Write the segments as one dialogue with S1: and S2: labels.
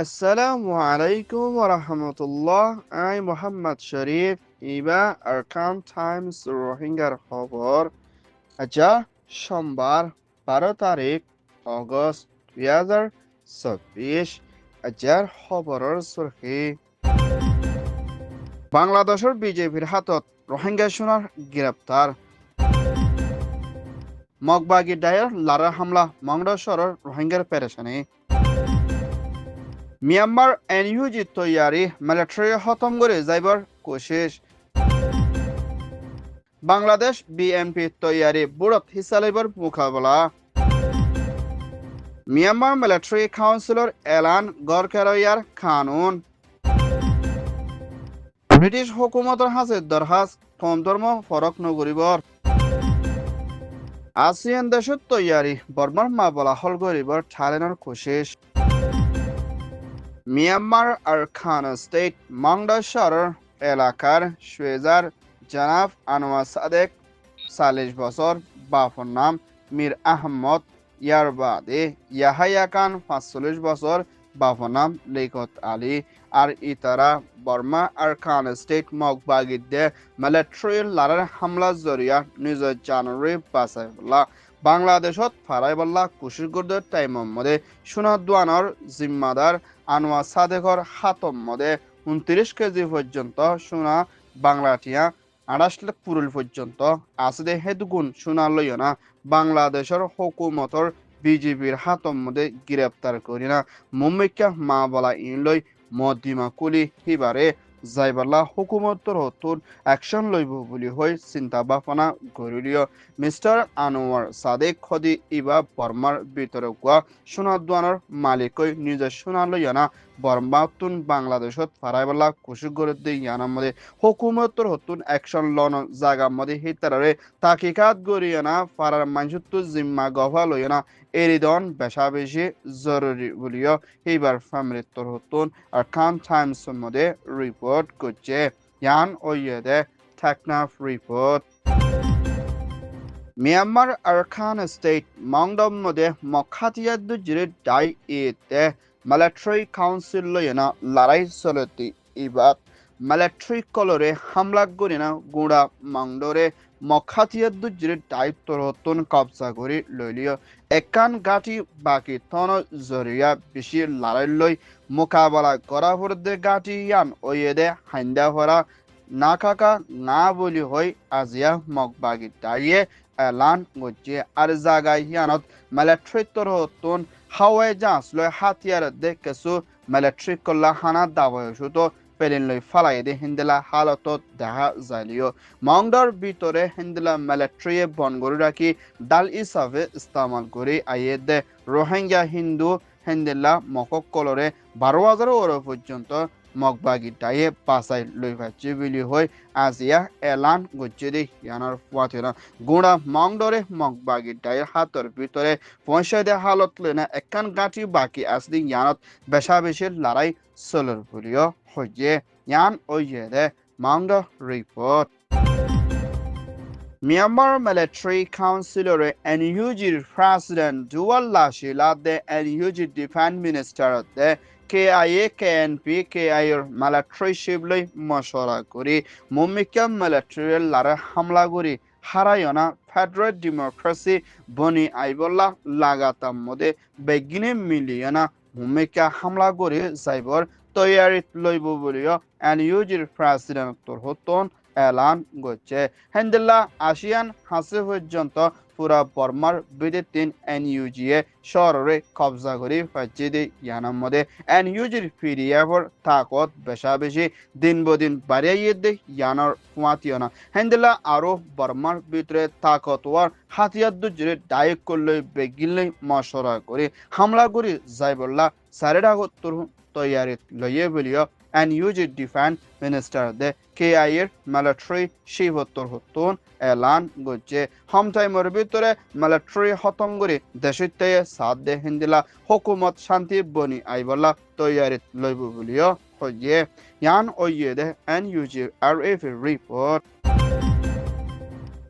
S1: Assalamu alaikum wa rahmatullah. I'm Muhammad Sharif. Iba Arkan Times রোহিঙ্গার খবর আজা সোমবার 12 তারিখ আগস্ট 2024 আজাৰ খবৰৰ চুরখি বাংলাদেশের বিজেপির হাতত রোহিঙ্গা সোনার গ্রেপ্তার মগবাগি ডায়ের লারা হামলা মংডশ্বরের রোহিঙ্গার পেরেশানি মিয়ানমার এনইউজি তৈয়ারি মিলিটারি খতম করে যাইবার কোশিশ বাংলাদেশ বিএনপি তৈয়ারি বুড়ত হিসালাইবার মোকাবেলা মিয়ানমার মিলিটারি কাউন্সিলর এলান গড়কেরয়ার কানুন ব্রিটিশ হুকুমতের হাতে দরহাজ কম ধর্ম ফরক নগরীবর আসিয়ান দেশত তৈয়ারি বর্মার মা বলা হল গরিবর ঠালেনের কোশিশ মিয়ানমার আরখান স্টেট মংডশ্বর এলাকার সুয়েজার জনাব আনোয়ার সাদেক 40 বছর বাপর নাম মীর আহমদ ইয়ার বাদে ইয়াহাইয়া খান 45 বছর বাপর নাম লিকত আলী আর ইতারা বর্মা আরখান স্টেট মগবাগিদে মিলিটারি লারার হামলা জরিয়া নিজ জানুয়ারি বাসাইবল্লা বাংলাদেশত ফারাইবল্লা কুশিরগুর্দের টাইমর মধ্যে সুনাদওয়ানর জিম্মাদার আনোয়ার সাদেকর হাতম মধ্যে 29 কেজি পর্যন্ত সোনা বাংলাটিয়া 28 লাখ পুরুল পর্যন্ত আছে হেতুগুণ সোনা লইয় না বাংলাদেশের হুকুমতর বিজেপির হাতম মধ্যে গ্রেপ্তার করি না মুম্বিকা মা বলা ইনলই মদিমা কুলি হিবারে যাইবাল্লা হুকুমতর হতুন অ্যাকশন লইব বলি হই চিন্তা ভাবনা করিলিও মিস্টার আনোয়ার সাদেক খদি ইবা বর্মার ভিতরে গোয়া সোনাদওয়ানের মালিকই নিজে সোনা লইয়া না বর্মাতুন বাংলাদেশত ফারাইবাল্লা কুশি করে দিয়ে ইয়ানার মধ্যে হুকুমতর হতুন অ্যাকশন লন জাগার মধ্যে হিতারে তাকিকাত গড়িয়া না ফারার মানুষত্ব জিম্মা গভা লইয়া না এরিদন বেশা বেশি জরুরি বলিও এইবার ফ্যামিলির হতুন আর খান টাইমসের মধ্যে রিপোর্ট করছে ইয়ান ওয়েদে Teknaf report Myanmar Arakan state মংডম মধ্যে মখাতিয়াদ জিরে ডাই এতে মিলিটারি কাউন্সিল লইনা লড়াই চলতি ইবাদ মিলিটারি কলরে হামলা করিনা গুড়া মংডরে মখাতিয়াদ জিরে দায়িত্ব হতুন কবজা করে লইলিও একান গাটি বাকি তন জরিয়া বেশি লড়াই লই মোকাবেলা করা পড়তে গাটি ইয়ান ওয়েদে হাইন্দা ভরা না কাকা না বলি হই আজিয়া মগবাগি দাঁড়িয়ে এলান গজ্জে আর জাগায় ইয়ানত মিলিটারি তর হতুন হাওয়াই জাহাজ লয় হাতিয়ার দে কিছু মিলিটারি কল্লা হানা দাবয় শুধু পেলিন লই ফালাই দে হিন্দিলা হালতত দেখা যাইলিও মংডর ভিতরে হিন্দিলা মিলিটারি বন করে রাখি ডাল হিসাবে ইস্তেমাল করে আইয়ে দে রোহিঙ্গা হিন্দু হিন্দিলা মকক কলরে 12,000 ওর পর্যন্ত মগবাগি ডাইয়ে পাসাই লই পাচ্ছি বলি হই আজিয়া এলান গজ্জে দে ইয়ানোর ফুয়াতেনা গুড়া মংডরে মগবাগি ডাইয়ের হাতর ভিতরে পয়সা দে হালত লইনা একান গাঁটি বাকি আসদি ইয়ানত বেশা বেশি লড়াই চলর বলিও হইয়ে ইয়ান ওইয়ে দে মংড রিপোর্ট মিয়ানমার মিলিটারি কাউন্সিলরে এনইউজির প্রেসিডেন্ট দুয়াল্লা শিলাদে এনইউজি ডিফেন্স মিনিস্টার দে KIA KNP KIA মিলিটারি শিবলই মশলা করি মুম্বিকা মিলিটারি লারে হামলা করি হারায়না ফেডারেল ডেমোক্রেসি বনি আইবল্লা লাগাতাম মধ্যে বেগিনে মিলিয়না মুম্বিকা হামলা করি যাইবর তৈয়ারি লইব বলিও এনইউজির প্রেসিডেন্ট হতন এলান করছে হেন্দিল্লা আসিয়ান হাসে পর্যন্ত পুরা বর্মার বিদেতিন এনইউজিএ শহরে কবজা করে পাচ্ছে দে ইয়ানার মধ্যে এনইউজির ফিরিয়াবর তাকত বেশা বেশি দিন বদিন বাড়িয়ে দে ইয়ানার ফুয়াতিও না হেন্দিল্লা আরো বর্মার ভিতরে তাকতওয়ার হাতিয়ার দুজরে ডাইক করলে বেগিলে মশরা করে হামলা করে যাইবল্লা সারেডা তৈয়ারি লইয়ে বলিও এনইউজি ডিফেন্স মিনিস্টার দে KIA মিলিটারি শিবত্তর হতুন এলান গজ্জে হম টাইমের ভিতরে মিলিটারি খতম করে দেশতে সাথ দে হিন্দিলা হুকুমত শান্তি বনি আইবল্লা তৈয়ারি লইব বলিও হইয়ে ইয়ান ওইয়ে দে NUG RF report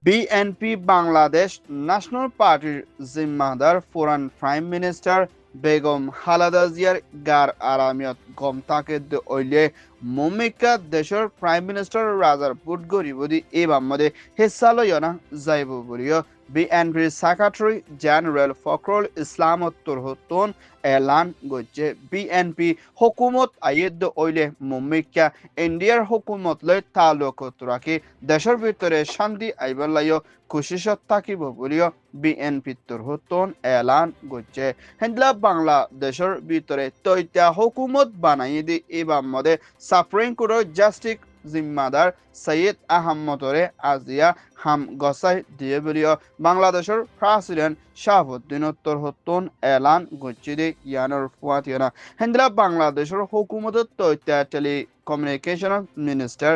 S1: BNP Bangladesh national পার্টির জিম্মাদার foreign prime minister Begum Khaleda জিয়ার গার আরামিয়ত গম থাকে ওইলে মুম্মিকা দেশের প্রাইম মিনিস্টার রাজার পুট গরিবদি এবার মধ্যে হিস্সা লইনা যাইব বলিও বিএনপির সেক্রেটারি জেনারেল ফখরুল ইসলাম তুরহতুন এলান করছে বিএনপি হুকুমত আইয়দ ওইলে মুম্মিকা ইন্ডিয়ার হুকুমত লই তালুকত রাখি দেশের ভিতরে শান্তি আইবার লাইও খুশিসত থাকিব বলিও বিএনপি তুরহতুন এলান করছে হেন্দলা বাংলাদেশের ভিতরে তৈতা হুকুমত বানাই দি এবার মধ্যে সাপ্রিম কোর্টের জাস্টিস জিম্মাদার সৈয়দ আহমদরে আজিয়া হাম গসাই দিয়ে বলিও বাংলাদেশের প্রেসিডেন্ট শাহাবুদ্দিন তুরহতুন এলান করছে দি ইয়ানোর ফুয়াতিয়ানা হেন্দলা বাংলাদেশের হুকুমত তৈতা টেলিকমিউনিকেশন মিনিস্টার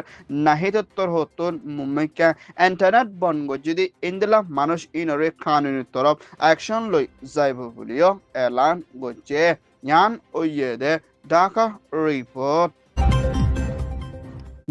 S1: নাহিদ তুরহতুন মুম্মিকা ইন্টারনেট বন্ধ করছে দি ইন্দলা মানুষ ইনরে কানুনি তরফ অ্যাকশন লই যাইব বলিও এলান করছে ইয়ান ওইয়েদে ঢাকা রিপোর্ট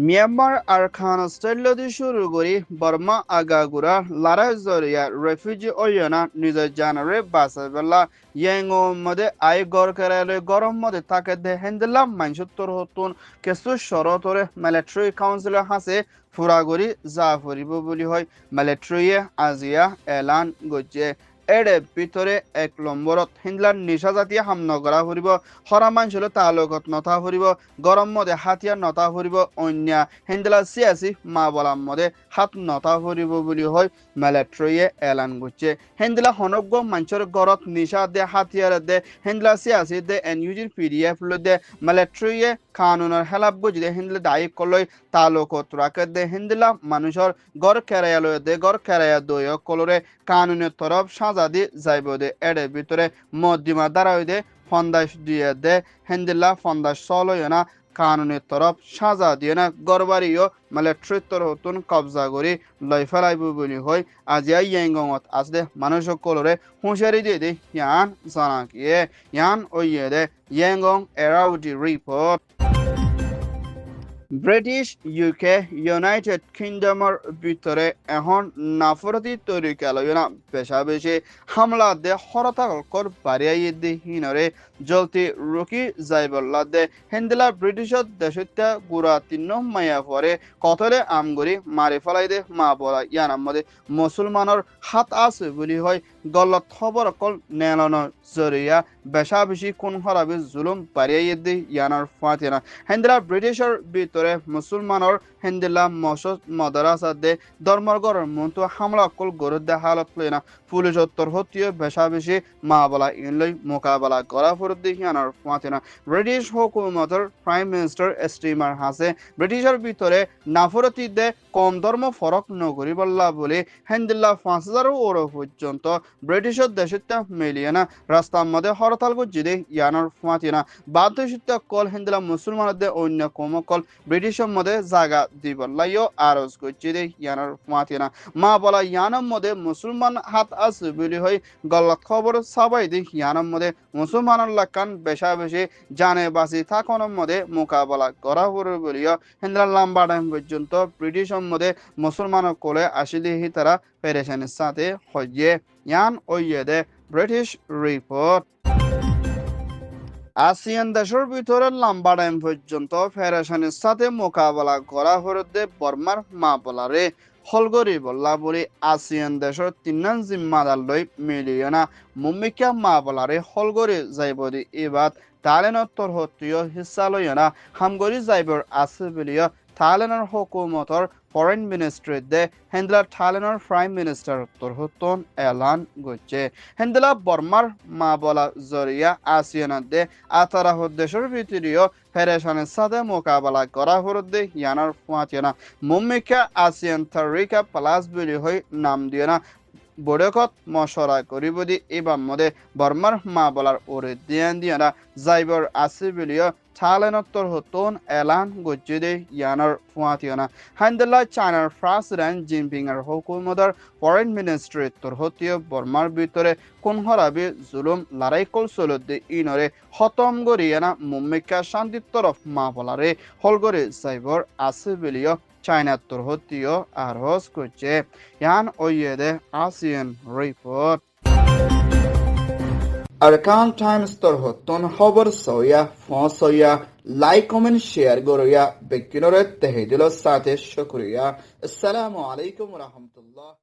S1: মিয়ানমার আর খান স্টাইলদি শুরু করি বর্মা আগাগুড়া লারা জরিয়া রেফিউজি ওয়না নিজের জানারে বাসাবেলা ইয়েঙ্গো মধ্যে আই গড় কেরালে গরম মধ্যে থাকে দে হেন্দিলাম মাইনসত্তর হতুন কেসু শরতরে মিলিটারি কাউন্সিলর হাসে ফুরাগরি যা ফুরিব বলি হয় মিলিটারিয়ে আজিয়া এলান গজে এডে ভিতরে এক নম্বরত হিন্দলার নিশা জাতীয় হাম নগরা ফুরিব হরা মানছিল তালুকত নথা ফুরিব গরম মধ্যে হাতিয়ার নথা ফুরিব অন্য হিন্দলা সিয়াসি মা বলার মধ্যে হাত নথা ফুরিব বলি হয় মিলিটারিয়ে এলান করছে হিন্দলা হনজ্ঞ মাঞ্চর গরত নিশা দে হাতিয়ার দে হিন্দলা সিয়াসি দে এনইউজির পিডিএফ লো দে মিলিটারিয়ে কানুনের হেলাপ গজে হিন্দলা দায়ী কলই তালুকত রাখে দে হিন্দলা মানুষের গড় কেরায়া লয় দে গড় কেরায়া দয় কলরে কানুনের তরফ সাজাদি যাইব দে এডে ভিতরে মধ্যমা দাঁড়াই দে ফন্দাস দিয়ে দে হেন্দিল্লা ফন্দাস চলয়না কানুনের তরফ সাজা দিয়ে না গড়বাড়িও মিলিটারির তরফতুন কবজা করি লই ফেলাইব বলি হয় আজিয়া ইয়েঙ্গত আসদে মানুষ কলরে হুঁশিয়ারি দিয়ে দে ইয়ান জানাকিয়ে ইয়ান ওইয়ে দে ইয়েঙ্গং এরাউডি রিপোর্ট ব্রিটিশ ইউকে ইউনাইটেড কিংডমের ভিতরে এখন নাফরতি তৈরি কেলয়না বেশা বেশি হামলা দে হরতাকর বাড়িয়ে দি হিনরে জলতি রুকি যাইবল্লা দে হেন্দিলা ব্রিটিশত দেশত্যা গুড়া তিন্ন মাইয়া পরে কতলে আমগরি মারি ফেলাই দে মা বলা ইয়ানার মধ্যে মুসলমানের হাত আছে বলি হয় গলত খবর অকল নেলানোর জরিয়া বেশা বেশি কোন হরাবি জুলুম বাড়িয়ে দি ইয়ানার ফাঁতিয়ানা হেন্দিলা ব্রিটিশের ভিতরে মুসলমানের হেন্দিলা মসদ মদারাসা দে ধর্মগর মন্তু হামলা অকল গরু দে হালত লইনা পুলিশ উত্তর হতিয়ে বেশা বেশি মা বলা ইনলই মোকাবেলা করা ফুরদি ইয়ানার ফাঁতিয়ানা ব্রিটিশ হুকুমতের প্রাইম মিনিস্টার স্টিমার হাসে ব্রিটিশের ভিতরে নাফরতি দে কম ধর্ম ফরক নগরী বল্লা বলে হেন্দিল্লা 5,000 ওর পর্যন্ত ব্রিটিশের দেশে মিলিয়ে না রাস্তার মধ্যে হরতাল করছে দে ইয়ানোর ফাঁতিয়ানা বাধ্য কল হেন্দিল্লা মুসলমানদের অন্য কমকল ব্রিটিশের মধ্যে জায়গা দিবল্লাইও আরজ করছে দে ইয়ানোর ফাঁতিয়ানা মা বলা ইয়ানোর মধ্যে মুসলমান হাত আছে বলি হয় গল্লত খবর সবাই দে ইয়ানোর মধ্যে মুসলমানের লাকান বেশা বেশি জানে বাসি থাকনের মধ্যে মোকাবেলা করা হরে বলিও হেন্দিল্লা লম্বা টাইম পর্যন্ত ব্রিটিশের মধ্যে মুসলমানের কোলে আসিলি তারা পেরেশানির সাথে হইয়ে ইয়ান ওইয়ে দে ব্রিটিশ রিপোর্ট আসিয়ান দেশের ভিতরে লম্বা টাইম পর্যন্ত পেরেশানির সাথে মোকাবেলা করা হরে বর্মার মা বলারে হলগরি বল্লা বলি আসিয়ান দেশের তিনান জিম্মাদার লই মিলিয়না মুম্মিকা মা বলারে হলগরি যাইব দি এবার তালেনত্তর হতীয় হিস্সা লইয়না হামগরি যাইবর আছে বলিও থাইল্যান্ডের হুকুমতর ফরেন মিনিস্ট্রি দে হেন্দিলা থাইল্যান্ডের প্রাইম মিনিস্টার তুরহতুন এলান করছে হেন্দিলা বর্মার মা বলা জরিয়া আসিয়ানা দে আতারাহ দেশের ভিতরেও পেরেশানির সাথে মোকাবেলা করা হরদে ইয়ানার ফাঁতিয়ানা মুম্মিকা আসিয়ান তারিকা প্লাস বলি হই নাম দিয়ে না বড়কত মশরা করিব দি এবার মধ্যে বর্মার মা বলার ওরে দিয়ে না যাইবর আছে বলিও থাইল্যান্ডত্তর হতুন এলান গজ্জে দে ইয়ানার ফুয়াতিয়ানা হান্দিল্লা চায়নার প্রেসিডেন্ট জিনপিং এর হুকুমতর ফরেন মিনিস্ট্রি তোর হতীয় বর্মার ভিতরে কোন হরাবি জুলুম লড়াই কল চলতে ইনরে খতম গরিয়ানা মুম্মিকা শান্তির তরফ মা বলারে হলগরে যাইবর আছে বলিও চায়নার তোর হতীয় আরজ করছে ইয়ান ওইয়ে দে ASEAN report Arkan Times torhotton haber soya, fon soya, like, comment, share goroya, bekinore tehidilo sate shukriya. Assalamu alaikum wa rahmatullah.